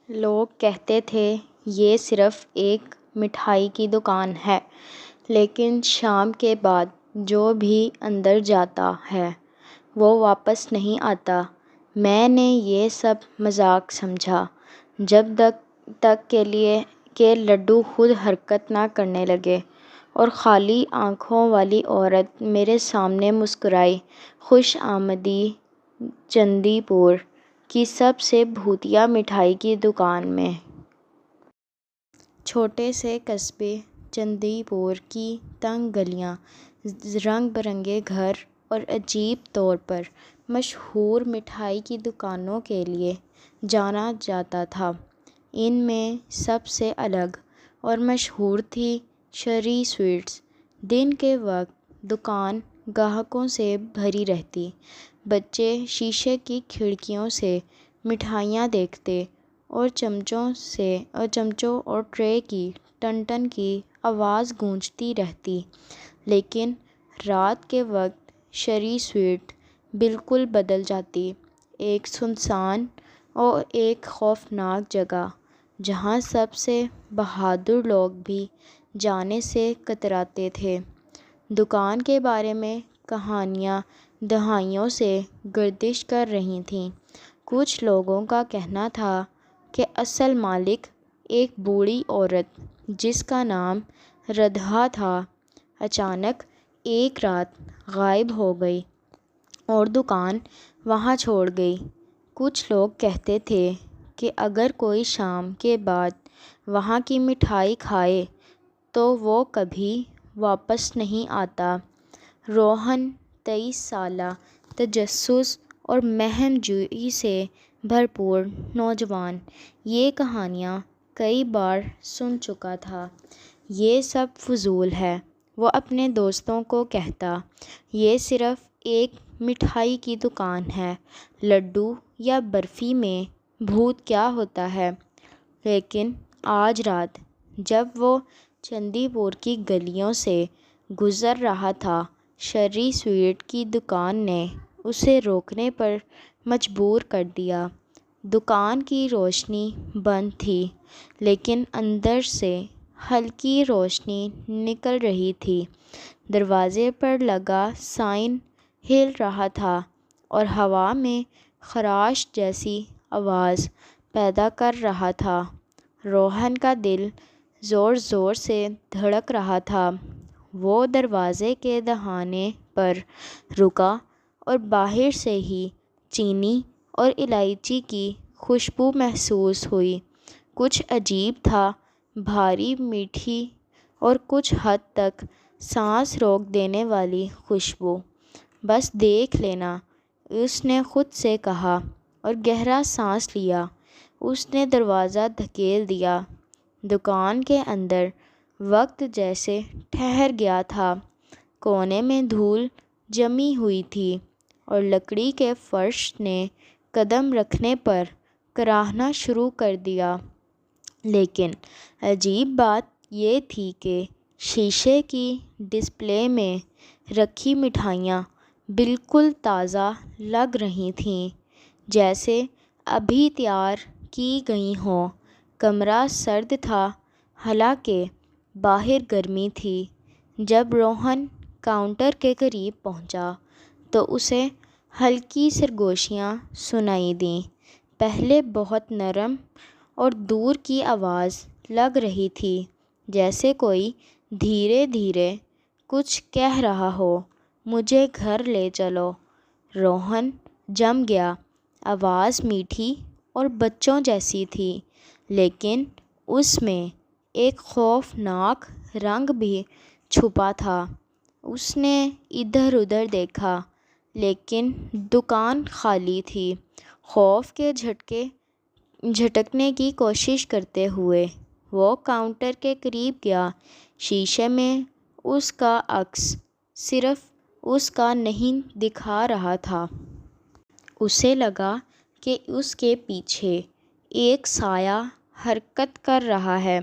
لوگ کہتے تھے یہ صرف ایک مٹھائی کی دکان ہے، لیکن شام کے بعد جو بھی اندر جاتا ہے وہ واپس نہیں آتا۔ میں نے یہ سب مذاق سمجھا جب تک کہ لڈو خود حرکت نہ کرنے لگے اور خالی آنکھوں والی عورت میرے سامنے مسکرائی۔ خوش آمدید چندی پور کی سب سے بھوتیا مٹھائی کی دکان میں۔ چھوٹے سے قصبے چندی پور کی تنگ گلیاں، رنگ برنگے گھر اور عجیب طور پر مشہور مٹھائی کی دکانوں کے لیے جانا جاتا تھا۔ ان میں سب سے الگ اور مشہور تھی شرری سویٹس۔ دن کے وقت دکان گاہکوں سے بھری رہتی۔ بچے شیشے کی کھڑکیوں سے مٹھائیاں دیکھتے اور چمچوں اور ٹرے کی ٹن ٹن کی آواز گونجتی رہتی، لیکن رات کے وقت شرری سویٹ بالکل بدل جاتی، ایک سنسان اور ایک خوفناک جگہ جہاں سب سے بہادر لوگ بھی جانے سے کتراتے تھے۔ دکان کے بارے میں کہانیاں دہائیوں سے گردش کر رہی تھیں۔ کچھ لوگوں کا کہنا تھا کہ اصل مالک ایک بوڑھی عورت جس کا نام رادھا تھا، اچانک ایک رات غائب ہو گئی اور دکان وہاں چھوڑ گئی۔ کچھ لوگ کہتے تھے کہ اگر کوئی شام کے بعد وہاں کی مٹھائی کھائے تو وہ کبھی واپس نہیں آتا۔ روہن 23 سالہ تجسس اور مہم جوئی سے بھرپور نوجوان یہ کہانیاں کئی بار سن چکا تھا۔ یہ سب فضول ہے، وہ اپنے دوستوں کو کہتا۔ یہ صرف ایک مٹھائی کی دکان ہے، لڈو یا برفی میں بھوت کیا ہوتا ہے۔ لیکن آج رات جب وہ چندی پور کی گلیوں سے گزر رہا تھا، شرری سویٹ کی دکان نے اسے روکنے پر مجبور کر دیا۔ دکان کی روشنی بند تھی، لیکن اندر سے ہلکی روشنی نکل رہی تھی۔ دروازے پر لگا سائن ہل رہا تھا اور ہوا میں خراش جیسی آواز پیدا کر رہا تھا۔ روہن کا دل زور زور سے دھڑک رہا تھا۔ وہ دروازے کے دہانے پر رکا اور باہر سے ہی چینی اور الائچی کی خوشبو محسوس ہوئی۔ کچھ عجیب تھا، بھاری، میٹھی اور کچھ حد تک سانس روک دینے والی خوشبو۔ بس دیکھ لینا، اس نے خود سے کہا اور گہرا سانس لیا۔ اس نے دروازہ دھکیل دیا۔ دکان کے اندر وقت جیسے ٹھہر گیا تھا۔ کونے میں دھول جمی ہوئی تھی اور لکڑی کے فرش نے قدم رکھنے پر کراہنا شروع کر دیا۔ لیکن عجیب بات یہ تھی کہ شیشے کی ڈسپلے میں رکھی مٹھائیاں بالکل تازہ لگ رہی تھیں، جیسے ابھی تیار کی گئی ہوں۔ کمرہ سرد تھا، حالانکہ باہر گرمی تھی۔ جب روہن کاؤنٹر کے قریب پہنچا تو اسے ہلکی سرگوشیاں سنائی دیں۔ پہلے بہت نرم اور دور کی آواز لگ رہی تھی، جیسے کوئی دھیرے دھیرے کچھ کہہ رہا ہو، مجھے گھر لے چلو۔ روہن جم گیا۔ آواز میٹھی اور بچوں جیسی تھی، لیکن اس میں ایک خوفناک رنگ بھی چھپا تھا۔ اس نے ادھر ادھر دیکھا، لیکن دکان خالی تھی۔ خوف کے جھٹکنے کی کوشش کرتے ہوئے وہ کاؤنٹر کے قریب گیا۔ شیشے میں اس کا عکس صرف اس کا نہیں دکھا رہا تھا۔ اسے لگا کہ اس کے پیچھے ایک سایہ حرکت کر رہا ہے۔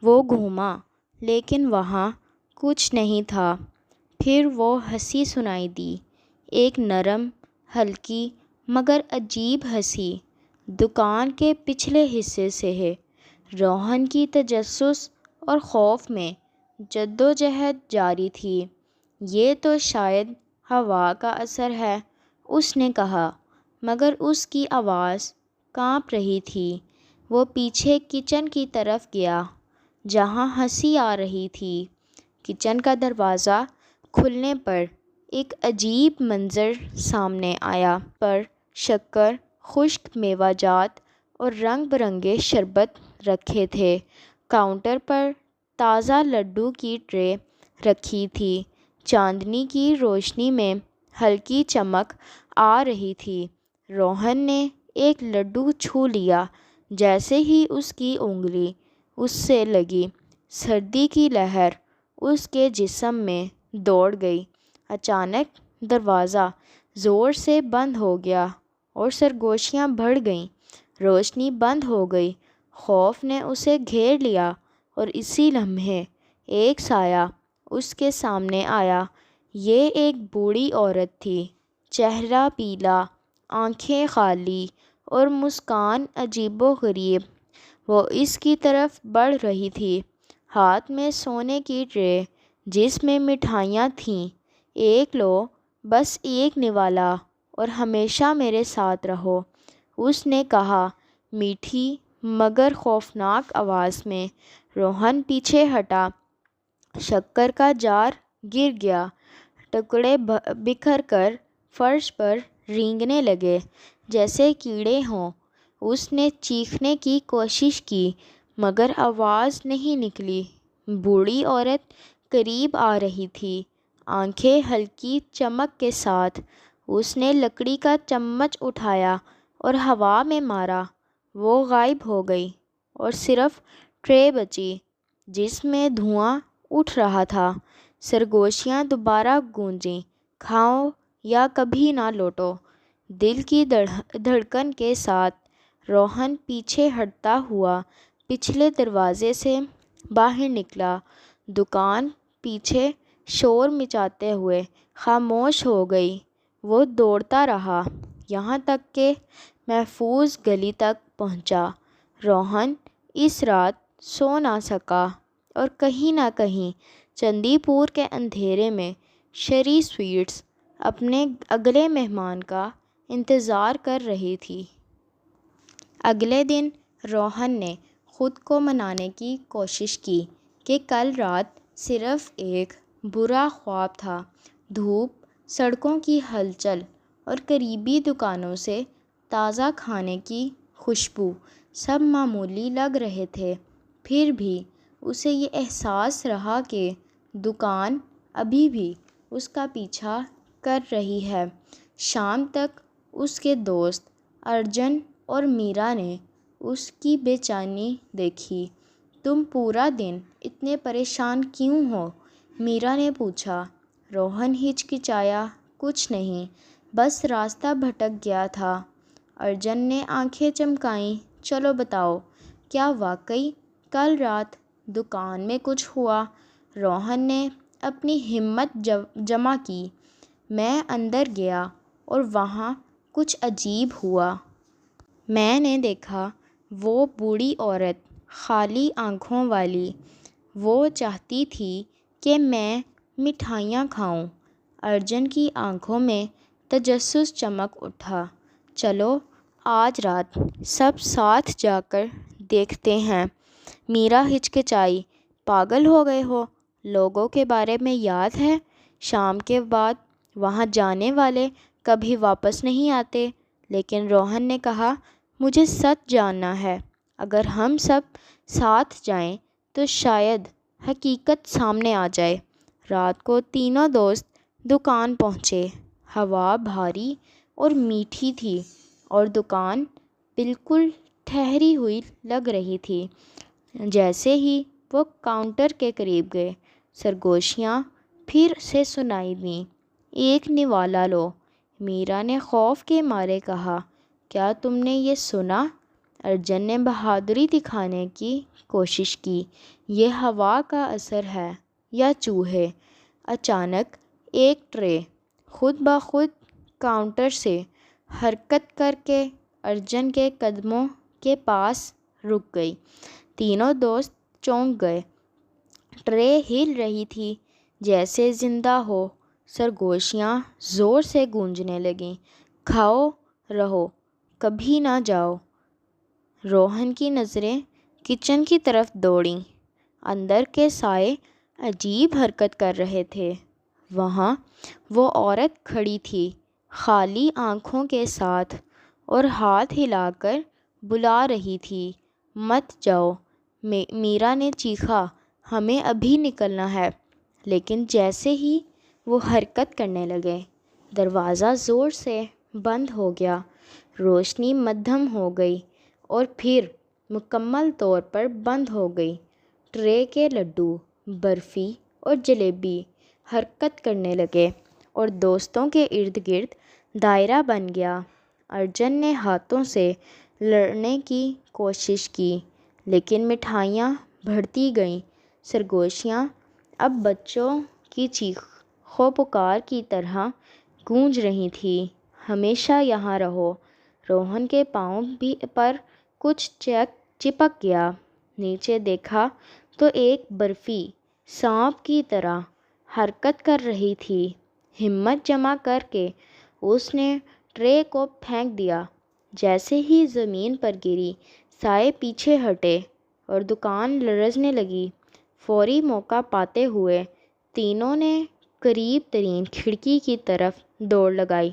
وہ گھوما، لیکن وہاں کچھ نہیں تھا۔ پھر وہ ہنسی سنائی دی، ایک نرم، ہلکی مگر عجیب ہنسی۔ دکان کے پچھلے حصے سے ہے۔ روہن کی تجسس اور خوف میں جدوجہد جاری تھی۔ یہ تو شاید ہوا کا اثر ہے، اس نے کہا، مگر اس کی آواز کانپ رہی تھی۔ وہ پیچھے کچن کی طرف گیا جہاں ہنسی آ رہی تھی۔ کچن کا دروازہ کھلنے پر ایک عجیب منظر سامنے آیا۔ پر شکر، خشک میوہ جات اور رنگ برنگے شربت رکھے تھے۔ کاؤنٹر پر تازہ لڈو کی ٹرے رکھی تھی۔ چاندنی کی روشنی میں ہلکی چمک آ رہی تھی۔ روہن نے ایک لڈو چھو لیا۔ جیسے ہی اس کی انگلی اس سے لگی، سردی کی لہر اس کے جسم میں دوڑ گئی۔ اچانک دروازہ زور سے بند ہو گیا اور سرگوشیاں بڑھ گئیں۔ روشنی بند ہو گئی۔ خوف نے اسے گھیر لیا اور اسی لمحے ایک سایہ اس کے سامنے آیا۔ یہ ایک بوڑھی عورت تھی، چہرہ پیلا، آنکھیں خالی اور مسکان عجیب و غریب۔ وہ اس کی طرف بڑھ رہی تھی، ہاتھ میں سونے کی ٹرے جس میں مٹھائیاں تھیں۔ ایک لو، بس ایک نوالا اور ہمیشہ میرے ساتھ رہو، اس نے کہا میٹھی مگر خوفناک آواز میں۔ روہن پیچھے ہٹا۔ شکر کا جار گر گیا، ٹکڑے بکھر کر فرش پر رینگنے لگے جیسے کیڑے ہوں۔ اس نے چیخنے کی کوشش کی مگر آواز نہیں نکلی۔ بوڑھی عورت قریب آ رہی تھی، آنکھیں ہلکی چمک کے ساتھ۔ اس نے لکڑی کا چمچ اٹھایا اور ہوا میں مارا۔ وہ غائب ہو گئی اور صرف ٹرے بچی جس میں دھواں اٹھ رہا تھا۔ سرگوشیاں دوبارہ گونجیں، کھاؤ یا کبھی نہ لوٹو۔ دل کی دھڑکن کے ساتھ روہن پیچھے ہٹتا ہوا پچھلے دروازے سے باہر نکلا۔ دکان پیچھے شور مچاتے ہوئے خاموش ہو گئی۔ وہ دوڑتا رہا یہاں تک کہ محفوظ گلی تک پہنچا۔ روہن اس رات سو نہ سکا اور کہیں نہ کہیں چندی پور کے اندھیرے میں شری سویٹس اپنے اگلے مہمان کا انتظار کر رہی تھی۔ اگلے دن روہن نے خود کو منانے کی کوشش کی کہ کل رات صرف ایک برا خواب تھا۔ دھوپ، سڑکوں کی ہلچل اور قریبی دکانوں سے تازہ کھانے کی خوشبو سب معمولی لگ رہے تھے۔ پھر بھی اسے یہ احساس رہا کہ دکان ابھی بھی اس کا پیچھا کر رہی ہے۔ شام تک اس کے دوست ارجن اور میرا نے اس کی بے چینی دیکھی۔ تم پورا دن اتنے پریشان کیوں ہو؟ میرا نے پوچھا۔ روہن ہچکچایا، کچھ نہیں، بس راستہ بھٹک گیا تھا۔ ارجن نے آنکھیں چمکائیں، چلو بتاؤ، کیا واقعی کل رات دکان میں کچھ ہوا؟ روہن نے اپنی ہمت جمع کی۔ میں اندر گیا اور وہاں کچھ عجیب ہوا۔ میں نے دیکھا وہ بوڑھی عورت، خالی آنکھوں والی، وہ چاہتی تھی کہ میں مٹھائیاں کھاؤں۔ ارجن کی آنکھوں میں تجسس چمک اٹھا۔ چلو آج رات سب ساتھ جا کر دیکھتے ہیں۔ میرا ہچکچائی، پاگل ہو گئے ہو؟ لوگوں کے بارے میں یاد ہے؟ شام کے بعد وہاں جانے والے کبھی واپس نہیں آتے۔ لیکن روہن نے کہا، مجھے سچ جاننا ہے۔ اگر ہم سب ساتھ جائیں تو شاید حقیقت سامنے آ جائے۔ رات کو تینوں دوست دکان پہنچے۔ ہوا بھاری اور میٹھی تھی اور دکان بالکل ٹھہری ہوئی لگ رہی تھی۔ جیسے ہی وہ کاؤنٹر کے قریب گئے، سرگوشیاں پھر سے سنائی دیں۔ ایک نوالا لو، میرا نے خوف کے مارے کہا۔ کیا تم نے یہ سنا؟ ارجن نے بہادری دکھانے کی کوشش کی۔ یہ ہوا کا اثر ہے یا چوہے؟ اچانک ایک ٹرے خود بخود کاؤنٹر سے حرکت کر کے ارجن کے قدموں کے پاس رک گئی۔ تینوں دوست چونک گئے۔ ٹرے ہل رہی تھی جیسے زندہ ہو، سرگوشیاں زور سے گونجنے لگیں۔ کھاؤ رہو، کبھی نہ جاؤ۔ روہن کی نظریں کچن کی طرف دوڑیں۔ اندر کے سائے عجیب حرکت کر رہے تھے۔ وہاں وہ عورت کھڑی تھی، خالی آنکھوں کے ساتھ، اور ہاتھ ہلا کر بلا رہی تھی، مت جاؤ۔ میرا نے چیخا، ہمیں ابھی نکلنا ہے۔ لیکن جیسے ہی وہ حرکت کرنے لگے، دروازہ زور سے بند ہو گیا، روشنی مدھم ہو گئی اور پھر مکمل طور پر بند ہو گئی۔ ٹرے کے لڈو، برفی اور جلیبی حرکت کرنے لگے اور دوستوں کے ارد گرد دائرہ بن گیا۔ ارجن نے ہاتھوں سے لڑنے کی کوشش کی، لیکن مٹھائیاں بڑھتی گئیں۔ سرگوشیاں اب بچوں کی چیخو پکار کی طرح گونج رہی تھیں، ہمیشہ یہاں رہو۔ روہن کے پاؤں پر کچھ چپک گیا۔ نیچے دیکھا تو ایک برفی سانپ کی طرح حرکت کر رہی تھی۔ ہمت جمع کر کے اس نے ٹرے کو پھینک دیا۔ جیسے ہی زمین پر گری، سائے پیچھے ہٹے اور دکان لرزنے لگی۔ فوری موقع پاتے ہوئے تینوں نے قریب ترین کھڑکی کی طرف دوڑ لگائی،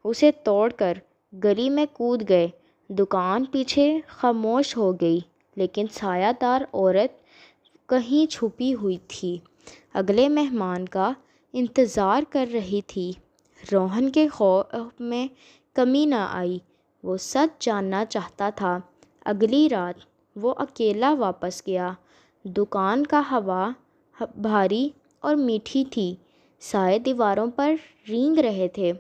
اسے توڑ کر گلی میں کود گئے۔ دکان پیچھے خاموش ہو گئی، لیکن سایہ دار عورت کہیں چھپی ہوئی تھی، اگلے مہمان کا انتظار کر رہی تھی۔ روہن کے خوف میں کمی نہ آئی، وہ سچ جاننا چاہتا تھا۔ اگلی رات وہ اکیلا واپس گیا۔ دکان کا ہوا بھاری اور میٹھی تھی، سائے دیواروں پر رینگ رہے تھے۔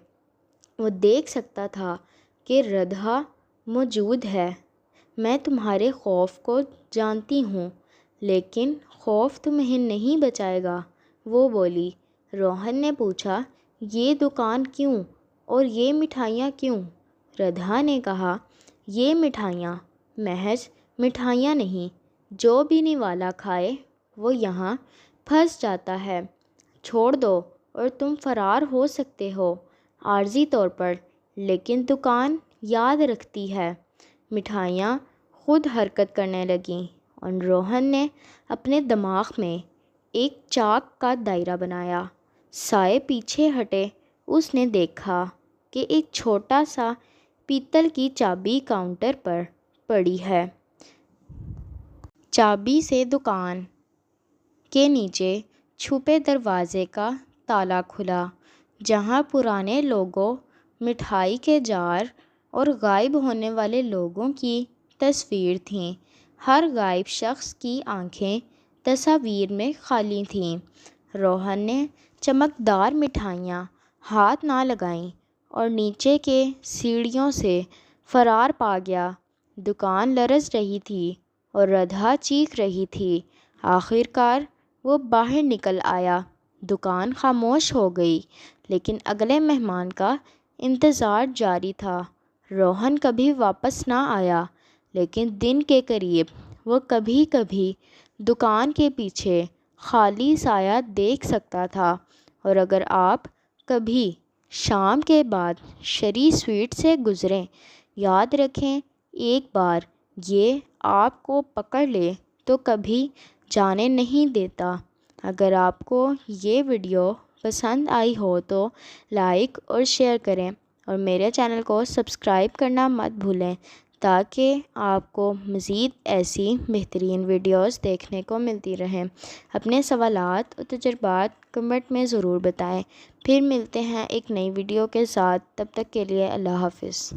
وہ دیکھ سکتا تھا کہ رادھا موجود ہے۔ میں تمہارے خوف کو جانتی ہوں، لیکن خوف تمہیں نہیں بچائے گا، وہ بولی۔ روہن نے پوچھا، یہ دکان کیوں اور یہ مٹھائیاں کیوں؟ رادھا نے کہا، یہ مٹھائیاں محض مٹھائیاں نہیں، جو بھی نوالا کھائے وہ یہاں پھنس جاتا ہے۔ چھوڑ دو اور تم فرار ہو سکتے ہو، عارضی طور پر، لیکن دکان یاد رکھتی ہے۔ مٹھائیاں خود حرکت کرنے لگیں اور روہن نے اپنے دماغ میں ایک چاک کا دائرہ بنایا۔ سائے پیچھے ہٹے، اس نے دیکھا کہ ایک چھوٹا سا پیتل کی چابی کاؤنٹر پر پڑی ہے۔ چابی سے دکان کے نیچے چھپے دروازے کا تالا کھلا، جہاں پرانے لوگو، مٹھائی کے جار اور غائب ہونے والے لوگوں کی تصویر تھیں۔ ہر غائب شخص کی آنکھیں تصاویر میں خالی تھیں۔ روہن نے چمکدار مٹھائیاں ہاتھ نہ لگائیں اور نیچے کے سیڑھیوں سے فرار پا گیا۔ دکان لرز رہی تھی اور رادھا چیخ رہی تھی۔ آخر کار وہ باہر نکل آیا۔ دکان خاموش ہو گئی، لیکن اگلے مہمان کا انتظار جاری تھا۔ روہن کبھی واپس نہ آیا، لیکن دن کے قریب وہ کبھی کبھی دکان کے پیچھے خالی سایہ دیکھ سکتا تھا۔ اور اگر آپ کبھی شام کے بعد شری سویٹ سے گزریں، یاد رکھیں، ایک بار یہ آپ کو پکڑ لے تو کبھی جانے نہیں دیتا۔ اگر آپ کو یہ ویڈیو پسند آئی ہو تو لائک اور شیئر کریں اور میرے چینل کو سبسکرائب کرنا مت بھولیں، تاکہ آپ کو مزید ایسی بہترین ویڈیوز دیکھنے کو ملتی رہیں۔ اپنے سوالات اور تجربات کمنٹ میں ضرور بتائیں۔ پھر ملتے ہیں ایک نئی ویڈیو کے ساتھ، تب تک کے لیے اللہ حافظ۔